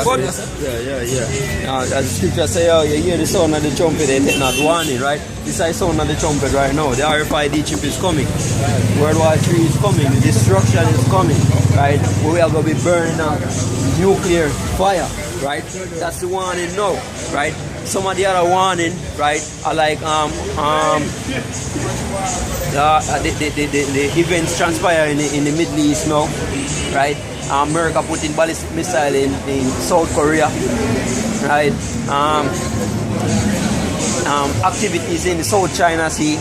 But As the scripture say, you hear the sound of the trumpet, they take not warning, right? This is the sound of the trumpet right now. The RFID chip is coming. World War III is coming. The destruction is coming, right? We are going to be burning up nuclear fire, right? That's the warning now, right? Some of the other warning, right, are like the events transpire in the Middle East now, right? America putting ballistic missile in South Korea, right? Activities in the South China Sea,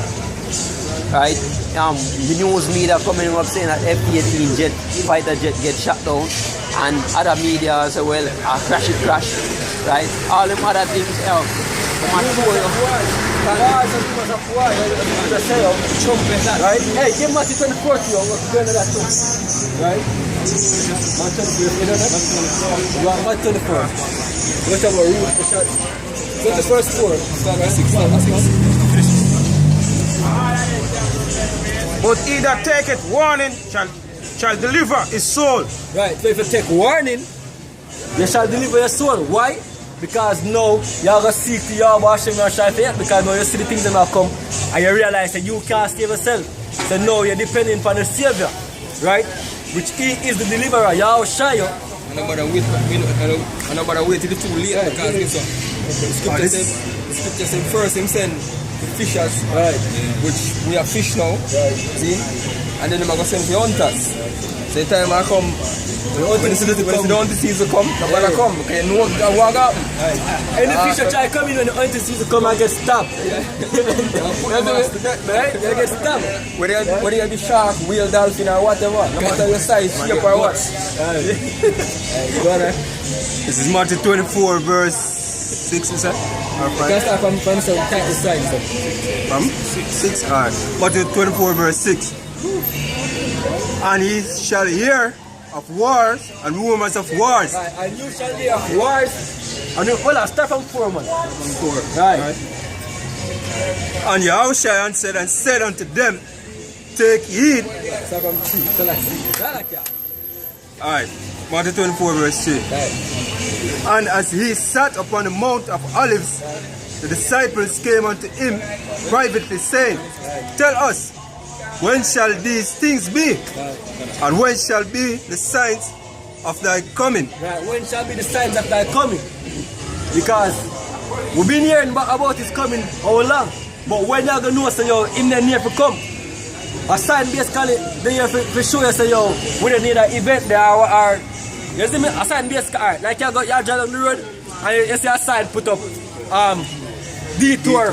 right? The news media coming up saying that F-18 fighter jet get shot down, and other media as well, crash, right? All them other things, right? Hey, give Matthew 24 to you, we're going to that too, right? Matthew 24, you want Matthew 24? What about root for shot? Go to first 4. Start at 6. But he that taketh warning shall deliver his soul. Right, so if you take warning, you shall deliver your soul. Why? Because now you are going to seek to your washing your shall faith, because now you see the things that will come and you realize that you can't save yourself. So now you're depending on the Savior, right? Which He is the deliverer, Yahushua. And nobody wait till it's too late, right, because the scripture said first Him send the fishers, right, which we are fish now, right, see? And then they're going to send the hunters. So the time I come, when the hunting season come, nobody come, okay, no one can walk out. And the fisher try come in when the hunting season come and get stopped. Right? They get stopped. Whether you be shark, whale, dolphin or whatever, no matter your size, shape or what. This is Matthew 24 verse 6, is that? Can start from some title side. From 6? Alright. Matthew 24 verse 6. And ye shall hear of wars and rumors of wars. Right, and you shall hear of wars. And you, well, start from 4, man. From 4. Right. And Yahushua answered and said unto them, take heed. Start from 3. Alright. Matthew 24 verse 3. Right. And as he sat upon the Mount of Olives, the disciples came unto him privately, saying, tell us, when shall these things be? And when shall be the signs of thy coming? Right, when shall be the signs of thy coming? Because we've been hearing about his coming how long? But when you're going to know, say, yo, him then near to come. A sign basically, they have to show you, say, yo, we don't need an event there or you see me? A sign basically, like you drive on the road and you see a sign put up detour 5,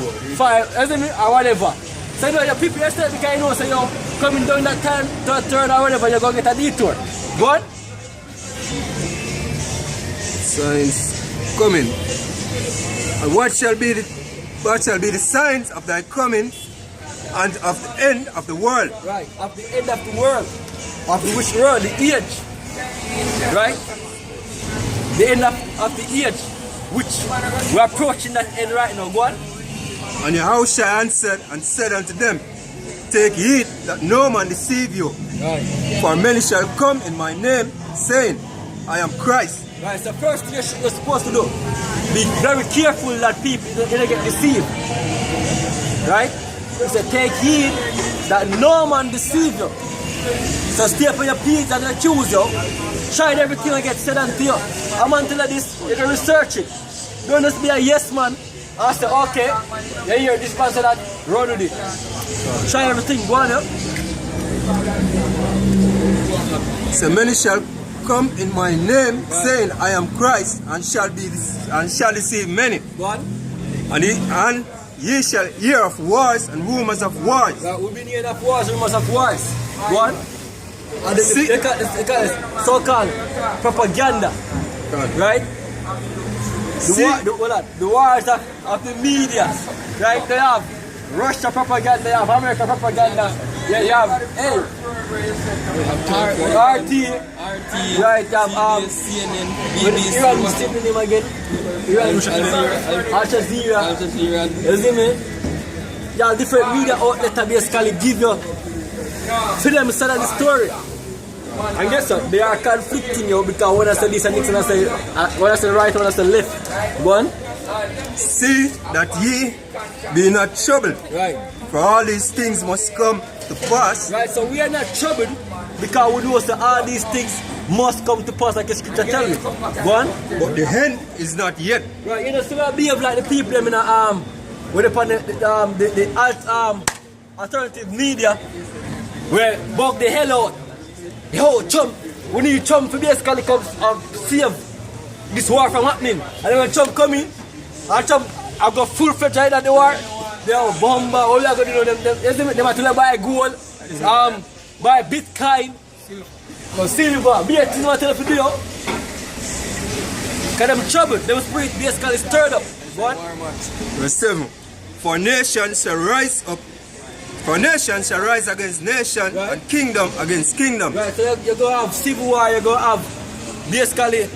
you see me? Or whatever. So you know, your people yourself, because you know, say, yo, coming down that time, turn or whatever, you're going to get a detour. Go on. Signs coming. And what shall be the signs of thy coming and of the end of the world? Right, of the end of the world. Of the which world? The age. Right? The end of the age. Which we're approaching that end right now. Go on. And Yahushua answered and said unto them, take heed that no man deceive you. Right. For many shall come in my name, saying, I am Christ. Right, so first thing you're supposed to do, be very careful that people don't get deceived. Right? He said, take heed that no man deceive you. So stay up on your feet and accuse you. Try everything and get said unto you. I'm until this, you can research it. Don't just be a yes man. I say, okay, you hear this man say that, run with it. Try everything, go on, So many shall come in my name, saying, I am Christ, and shall deceive many. Go on. And ye shall hear of wars and rumors of wars. We've been hearing of wars, rumors of wars. Go on. And they call it so-called propaganda. Right? The wars of the media, right? They have Russia propaganda, they have America propaganda, you have RT, right? You have CNN, BBC, Iran, what's the name again? Al Jazeera. You see me? You have different media outlets that basically give you to them side of the story. And guess what? They are conflicting you because when I say this and this and I say when I say right, when I say left. Go on. See that ye be not troubled. Right. For all these things must come to pass. Right, so we are not troubled because we know that all these things must come to pass like the scripture tell you. Go on. But the end is not yet. Right, you know, so we behave like the people them in a with upon the alternative media where bug the hell out. Yo, Trump, we need Trump to basically come save this war from happening. And then when Trump come in, and Trump I got full-fledged right at the war, they have bomber, all you are going to know them have to buy gold, buy Bitcoin, silver, be a thing what tell you to do. Because them trouble, them spirit basically stirred up. What? Verse 7. For nation shall rise up. For nation shall rise against nation, right, and kingdom against kingdom. Right, so you're going to have civil war, you're going to have basically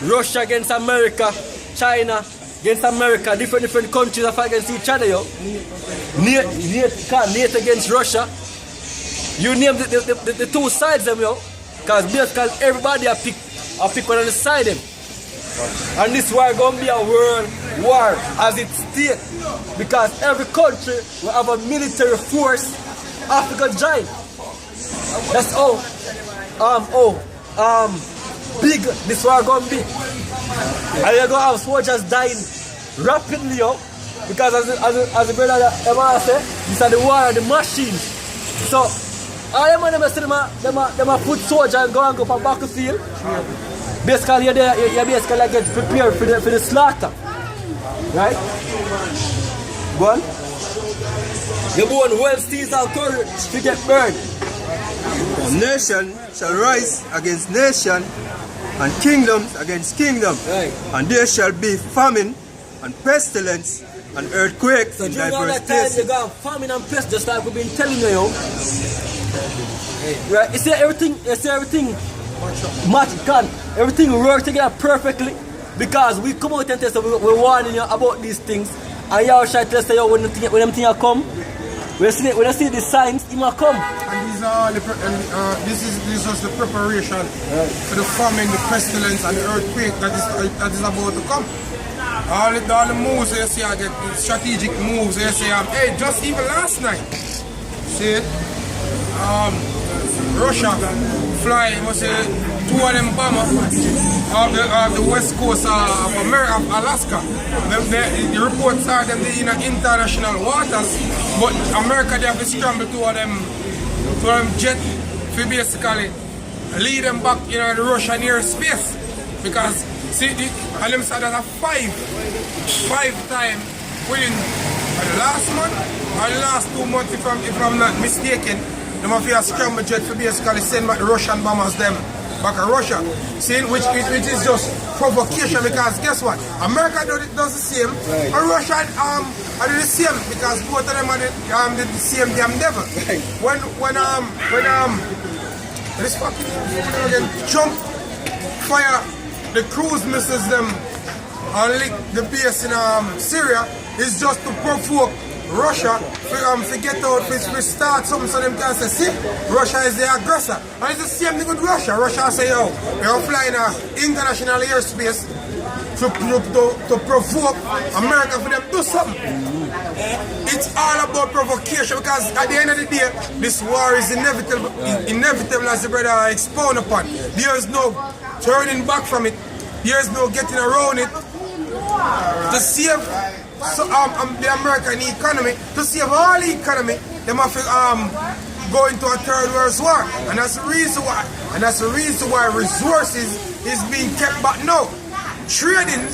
Russia against America, China against America, different countries are fighting against each other, yo. NATO against Russia. You name the two sides them, yo. Because basically everybody are pick one on the side them. And this war going to be a world war as it states. Because every country will have a military force Africa join. That's big this war going to be. And you're going to have soldiers dying rapidly, yo. Because as the brother Emma said, these are the war of the machines. So all them put soldiers and go for battlefield. Basically, you basically get prepared for the slaughter. Right? Go on. You're born well, steals and courage to get burned. For nation shall rise against nation, and kingdoms against kingdom. Right. And there shall be famine, and pestilence, and earthquakes So in during all diverse that time, you places. got famine and pest, just like we've been telling you. Right? You see everything match can. Everything work together perfectly because we come out and tell you we're warning you about these things, and you all try to tell you when them things come. When I see the signs, it might come. And these are all this is just the preparation for the famine, the pestilence, and the earthquake that is about to come. All the moves you see, I get the strategic moves you see. Hey, just even last night, see it? Russia fly, you must say, 2 of them bombers of the west coast of America, of Alaska. The reports are them in international waters, but America they have to scramble 2 of them jet to basically lead them back in the Russian airspace. Because see, and them said that a 5 times within the last month or the last 2 months, if I'm not mistaken. Them have a scramble jet to basically send back the Russian bombers them back to Russia. See, which is just provocation because guess what? America does the same, right, and Russia are the same because both of them are the same damn devil. Right. When this fucking again Trump fire the cruise missiles them and lick the base in Syria is just to provoke Russia to get out, to start something so them can say, see, Russia is the aggressor. And it's the same thing with Russia. Russia say, yo, we're flying international airspace to provoke America for them to do something. It's all about provocation because at the end of the day, this war is inevitable, as the brother expound upon. There is no turning back from it. There is no getting around it. To save the American economy, to save all the economy, they have to go into a third world war. And that's the reason why. And that's the reason why resources is being kept back now. Trading,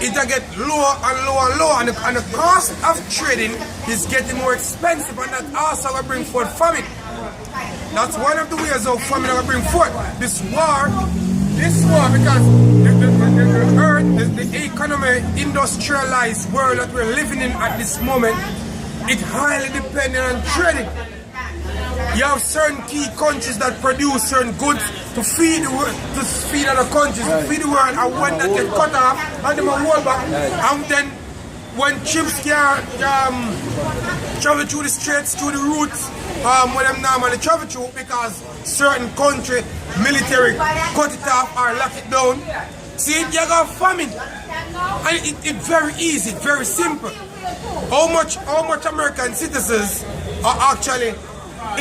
it get lower and lower and lower, and the cost of trading is getting more expensive, and that also will bring forth famine. That's one of the ways of famine will bring forth. This war, because the earth, the economy, industrialized world that we're living in at this moment, it highly dependent on trading. You have certain key countries that produce certain goods to feed the world, to feed other countries, to feed the world, and when that get cut off, and them roll back, and then when ships can travel through the straits, through the routes, where them normally travel through because certain country military cut it off or lock it down. See, you got famine. And it's very easy, very simple. How much American citizens are actually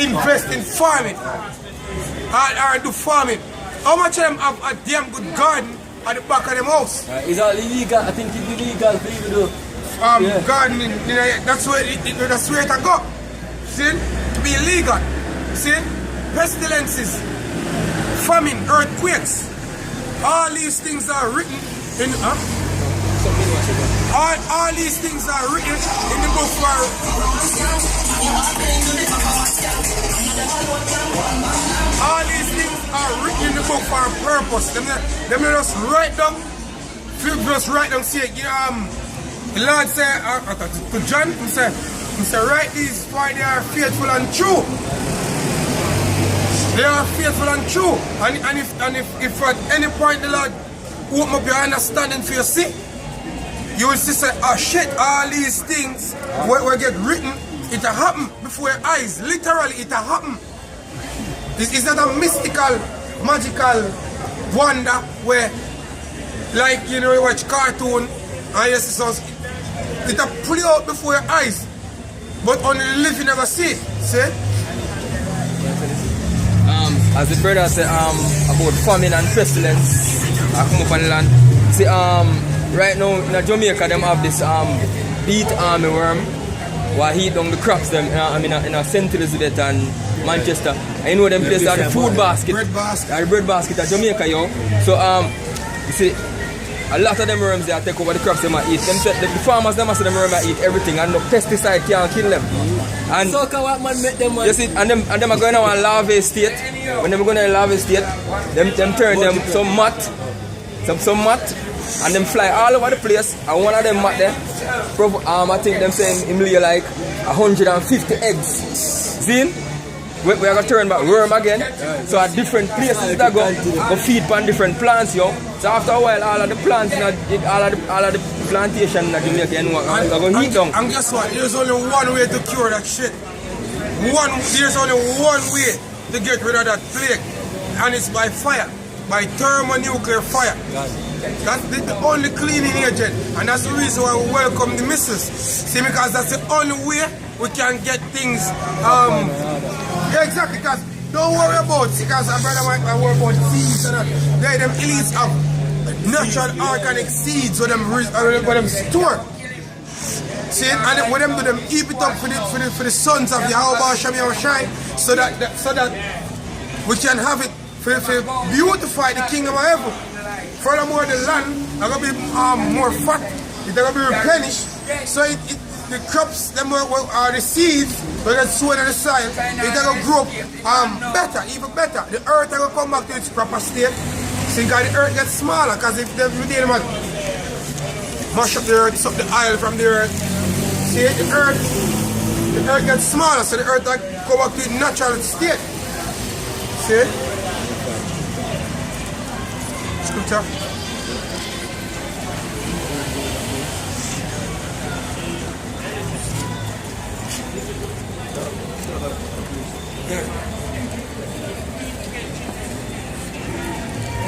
invest in farming or do farming? How much of them have a damn good garden at the back of them house? It's all illegal. I think it's illegal for you to do. Gardening, that's where it go. See, to be illegal. See, pestilences, famine, earthquakes. All these things are written in. All these things are written in the book for. All these things are written in the book for a purpose. Them just write down. Just write down. Say, the Lord said to John, he said, write these for they are faithful and true. They are faithful and true. And if at any point the Lord open up your understanding for you see, you will see say, oh shit, all these things will get written, it will happen before your eyes. Literally, it will happen. It's not a mystical, magical wonder where, like, you know, you watch cartoon and you see something. It will play out before your eyes. But only live you never see it. See? As the brother said about famine and pestilence, I come up on the land. See, right now in Jamaica, them have this beet army worm, where he down the crops them in St. Elizabeth and Manchester. And you know them places are the food basket, bread basket. The bread basket of Jamaica, yo. So you see, a lot of them worms they take over the crops they might eat. The farmers them say them worms eat everything and no pesticide can't kill them. And so can what man make them man? You see, and them are going to a larvae state. When them going to a larvae state, them turn them some mat, and them fly all over the place. And one of them mat there, I think them saying him lay like 150 eggs. See? We are going to turn back worm again. So at different places that go feed on different plants, yo. So after a while, all of the plants, all of the plantation that you make, are going to heat down. And guess what? There's only one way to cure that shit. There's only one way to get rid of that plague. And it's by fire. By thermonuclear fire. That's the only cleaning agent. And that's the reason why we welcome the missus. See, because that's the only way we can get things yeah, exactly, because don't worry about it, because a brother might worry about seeds and that. They them elites have natural organic seeds with them store. See, and when them do them keep it up for the sons of Yahweh Shem Yahushai, so that we can have it for beautify the kingdom of heaven. Furthermore, the land is going to be more fat, it's going to be replenished, so the crops, them are the seeds, we get sown in the soil, it's going to grow better, even better. The earth is going to come back to its proper state. See, because the earth gets smaller, because if they mash up the earth, suck the oil from the earth, see, the earth gets smaller, so the earth will come back to its natural state. See? Scripture.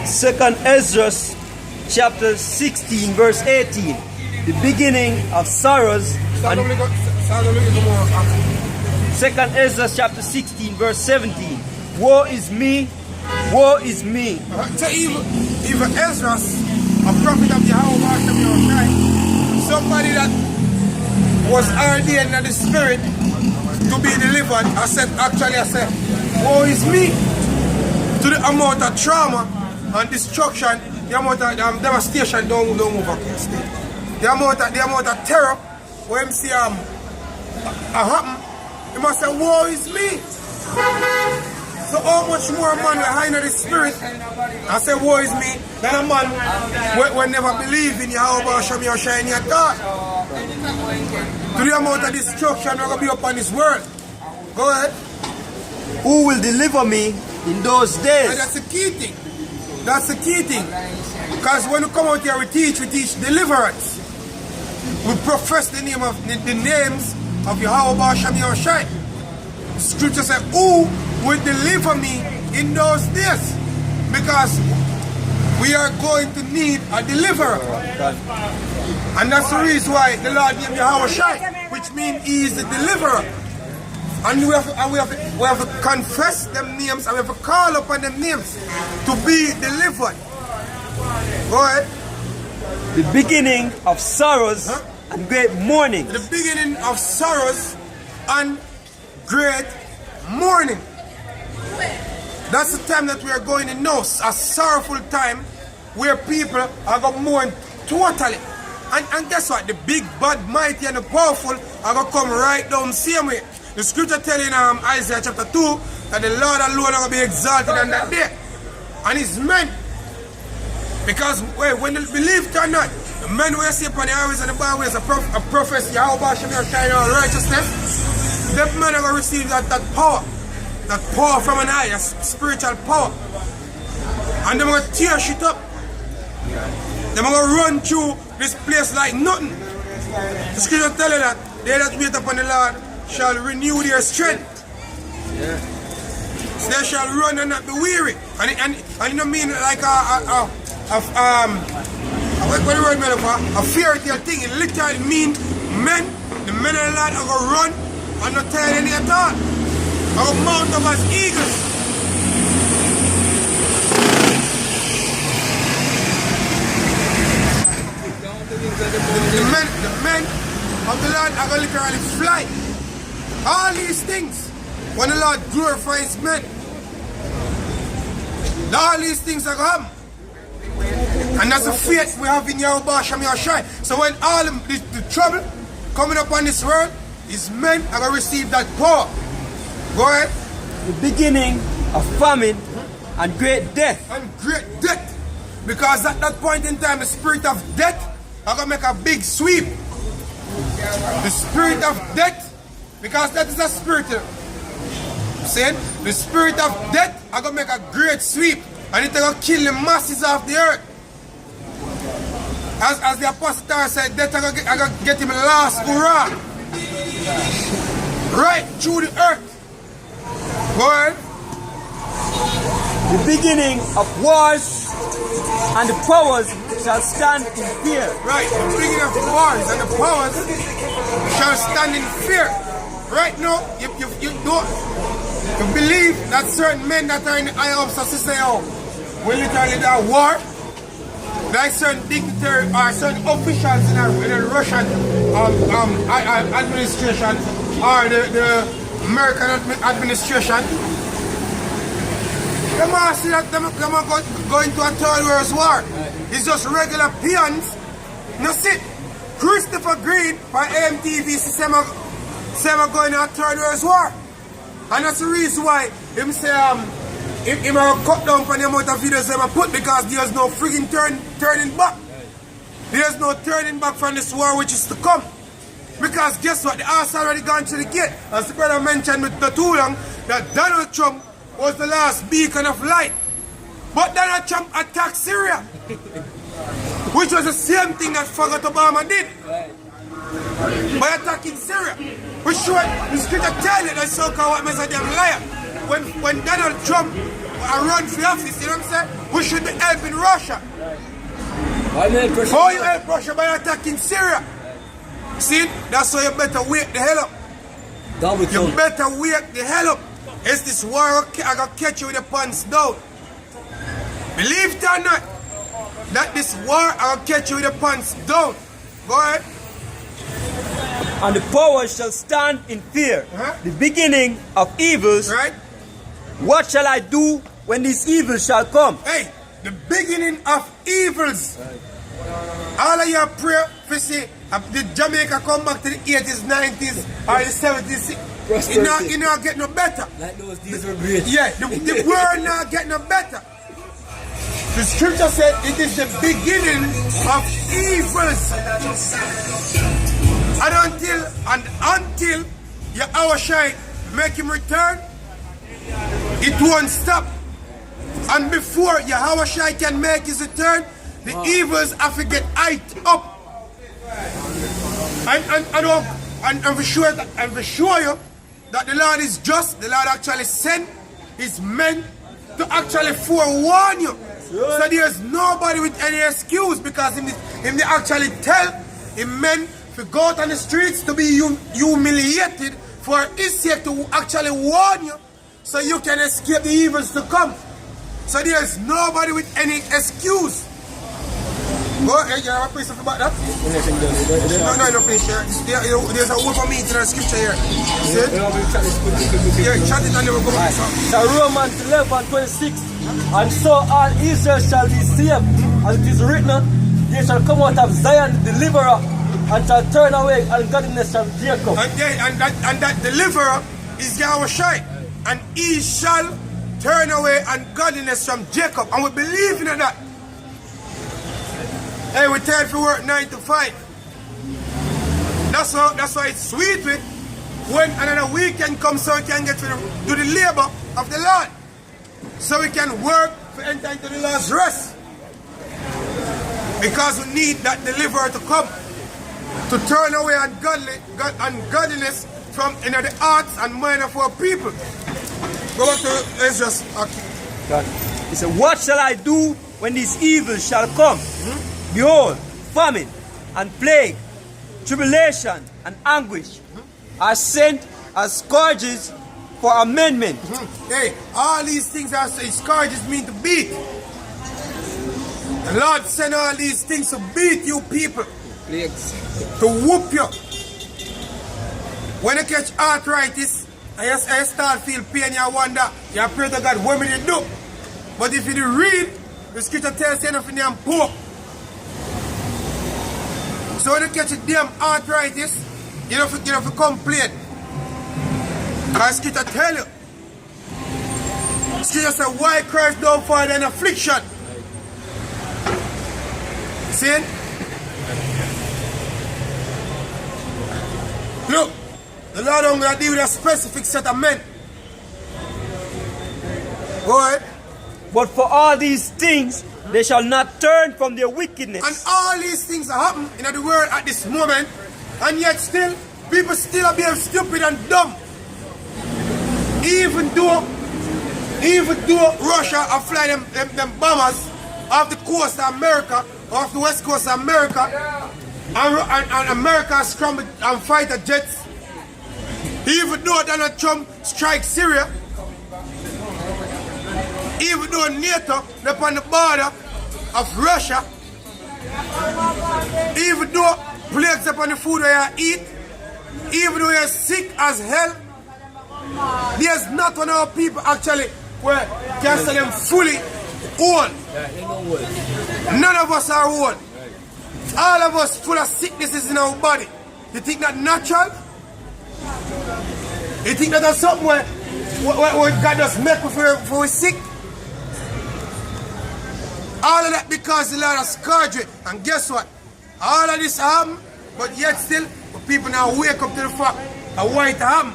Second Ezra chapter 16 verse 18, the beginning of sorrows. And Second Ezra chapter 16 verse 17, woe is me, woe is me. So even Ezra, a prophet of Yahweh, somebody that was ordained in the spirit to be delivered, I said, woe is me, to the amount of trauma and destruction, the amount of devastation, don't move up here, stay. The amount of terror, when see happen, you must say, woe is me. So how much more man will hide in the spirit and say, woe is me, than a man will never believe in Yahweh Shem Yahushai in your God. To the amount of destruction that will be upon this world. Go ahead. Who will deliver me in those days? And that's the key thing. That's the key thing. Because when we come out here, we teach deliverance. We profess the names of Yahweh Shem Yahushai. Scripture said, who will deliver me in those days? Because we are going to need a deliverer. And that's the reason why the Lord named Yahweh Shai, which means he is the deliverer. And we have to confess them names, and we have to call upon them names to be delivered. Go ahead. The beginning of sorrows and great mourning. The beginning of sorrows and great mourning. That's the time that we are going in now, a sorrowful time where people are going to mourn totally. And guess what? The big, bad, mighty, and the powerful are going to come right down the same way. The scripture telling Isaiah chapter 2 that the Lord alone are going to be exalted on that day. And it's men. Because when they believe it or not, the men who see upon the highways and the byways a prophecy, Yahweh Shem Yahshai all righteousness, them men are going to receive that power. That power from an eye, a spiritual power. And they're going to tear shit up. They're going to run through this place like nothing. The scripture tell you that they that wait upon the Lord shall renew their strength. So they shall run and not be weary. And you don't mean like what the word meant for? A fairy tale thing. It literally means men, the men of the Lord are going to run and not tired any at all. Our mount up as eagles. The men of the Lord are going to literally fly. All these things, when the Lord glorifies men, all these things are going to happen. And that's the faith we have in Yahweh Shem Yahshai. So when all the trouble coming up on this world, these men are going to receive that power. Go ahead. The beginning of famine and great death. And great death. Because at that point in time, the spirit of death are going to make a big sweep. The spirit of death, because that is a spirit. Saying the spirit of death are going to make a great sweep. And it's going to kill the masses of the earth. As the apostle said, death are going to get him last hurrah. Right through the earth. Go ahead. The beginning of wars and the powers shall stand in fear. Right, the beginning of wars and the powers shall stand in fear. Right now, you believe that certain men that are in the eye of society will literally die war. Like certain dignitaries or certain officials in the Russian administration or the American administration, them are see that them are going to a third world war. It's just regular peons. You see, Christopher Green for AMTV say I'm going to a third world war. And that's the reason why him say him cut down on the amount of videos they put, because there's no frigging turning back. There's no turning back from this war which is to come. Because guess what? The arse already gone to the gate. As the brother mentioned with the too long, that Donald Trump was the last beacon of light. But Donald Trump attacked Syria. Which was the same thing that Fagat Obama did. By attacking Syria. Which showed the scripture tell you that so-called what message them liar. When Donald Trump run for office, you know what I'm saying? We should be helping Russia. How you help Russia? By attacking Syria. See, that's why you better wake the hell up. You better wake the hell up. It's this war I gonna catch you with the pants down. Believe it or not, that this war I gonna catch you with the pants down. Go ahead. And the powers shall stand in fear. The beginning of evils. Right? What shall I do when these evils shall come? Hey, the beginning of evils. All of your prayer for say, did Jamaica come back to the 80s, 90s, or the 70s? It not get no better. Like those days were great. Yeah, the world not get no better. The scripture said it is the beginning of evils. And until Yahweh Shai make him return, it won't stop. And before Yahweh Shai can make his return, the evils have to get hyped up. And for sure you that the Lord is just, the Lord actually sent his men to actually forewarn you. So there's nobody with any excuse, because him they actually tell him men to go out on the streets to be humiliated for his sake, to actually warn you so you can escape the evils to come. So there's nobody with any excuse. Go ahead, you have a piece about that? No, finish here. There's a word for me in the scripture here. See? Yeah, chat it and then we'll go back. So Romans 11:26, and so all Israel shall be saved, as it is written, they shall come out of Zion the deliverer, and shall turn away ungodliness from Jacob. And that deliverer is Yahushua, and he shall turn away ungodliness from Jacob. And we believe in that. Hey, we tell you to work 9 to 5. That's why it's sweet with when another weekend comes, so we can get to do the labor of the Lord. So we can work to enter into the Lord's rest. Because we need that deliverer to come to turn away ungodliness from the hearts and mind of our people. Go back to Ezra's. He said, what shall I do when these evils shall come? Behold, famine and plague, tribulation and anguish are sent as scourges for amendment. Hey, all these things are scourges, mean to beat. The Lord sent all these things to beat you people, to whoop you. When you catch arthritis, and you start feel pain, you wonder, you pray to God, what will you do? But if you read, the scripture tells you nothing and poor. So when you catch a damn arthritis, you don't have to complain. Because scripture tell you. Scripture says, why Christ don't fall in affliction? See? Look, the Lord is going to deal with a specific set of men. Go ahead. But for all these things, they shall not turn from their wickedness. And all these things happen in the world at this moment, and yet still, people still are being stupid and dumb. Even though Russia are flying them bombers off the coast of America, off the west coast of America, and America scrambled and fighter jets. Even though Donald Trump strikes Syria, even though NATO is on the border of Russia, even though plagues upon the food where you eat, even though you're sick as hell, there's not one of our people actually where can say them fully whole. None of us are whole. All of us full of sicknesses in our body. You think that natural? You think that that's something where God just make for we sick? All of that because the Lord has scourged it. And guess what? All of this happen, but yet still, people now wake up to the fact of why it happen.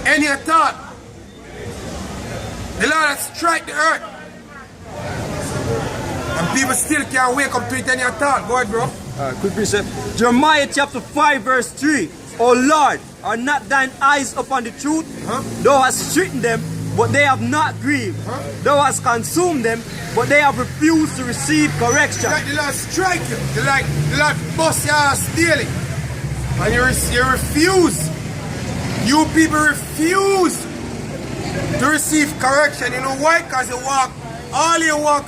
Any thought? The Lord has struck the earth. And people still can't wake up to it any thought. Go ahead, bro. Quick precept. Jeremiah chapter 5 verse 3. O Lord, are not thine eyes upon the truth? Thou hast stricken them, but they have not grieved. Thou hast consumed them, but they have refused to receive correction. The Lord strike you. The Lord bust your ass daily. And you refuse. You people refuse to receive correction. You know why? Because you walk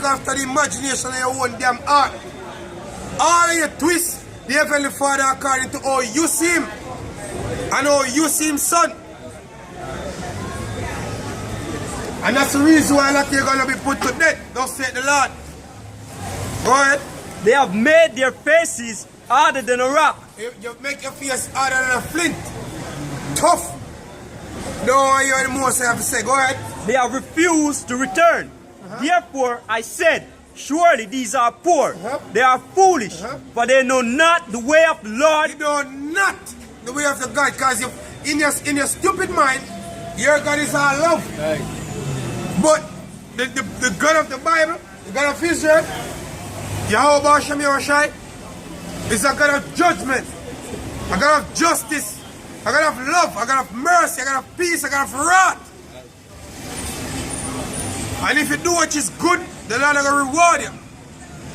after the imagination of your own damn heart. All you twist the Heavenly Father according to how you see him and how you see him, son. And that's the reason why that you're going to be put to death. Thus saith the Lord. Go ahead. They have made their faces harder than a rock. You make your face harder than a flint. Tough. No, you anymore, so I have to say. Go ahead. They have refused to return. Therefore I said, surely these are poor. They are foolish, for they know not the way of the Lord. You know not the way of the God, because in your stupid mind, your God is all love. Right. But the God of the Bible, the God of Israel, Yahweh Hashem Yahushai, is a God of judgment, a God of justice, I gotta have love, I gotta have mercy, I gotta have peace, I gotta have wrath. And if you do what is good, the Lord will reward you.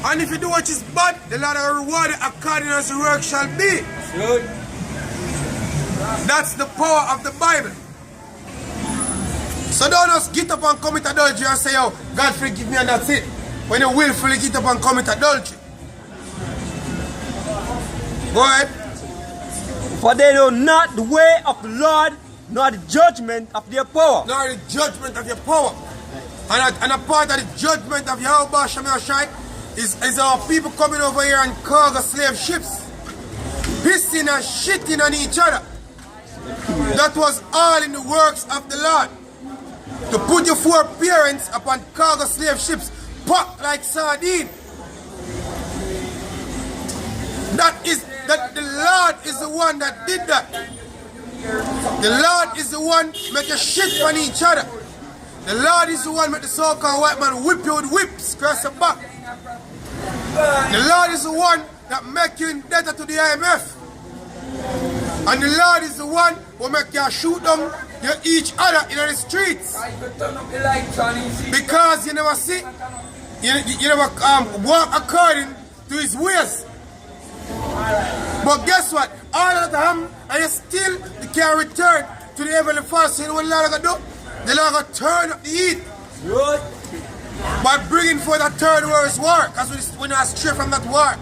And if you do what is bad, the Lord will reward you according as the work shall be. That's the power of the Bible. So don't just get up and commit adultery and say, oh, God forgive me and that's it. When you willfully get up and commit adultery. Go ahead. For they know not the way of the Lord, nor the judgment of their power. Nor the judgment of your power. And a part of the judgment of Yahweh Shem Yahshai is our people coming over here and cargo slave ships. Pissing and shitting on each other. That was all in the works of the Lord. To put your foreparents upon cargo slave ships, packed like sardine. That the Lord is the one that did that. The Lord is the one make a shit on each other. The Lord is the one make the so-called white man whip you with whips across the back. The Lord is the one that make you indebted to the IMF. And the Lord is the one who make you shoot down each other in the streets. Because you never see, you never walk according to his ways. But guess what? All of them, and you can return to the heavenly Father. So you know what the Lord going to do? The Lord going to turn up the heat. By bringing forth a third world war. Because we're not straight from that war.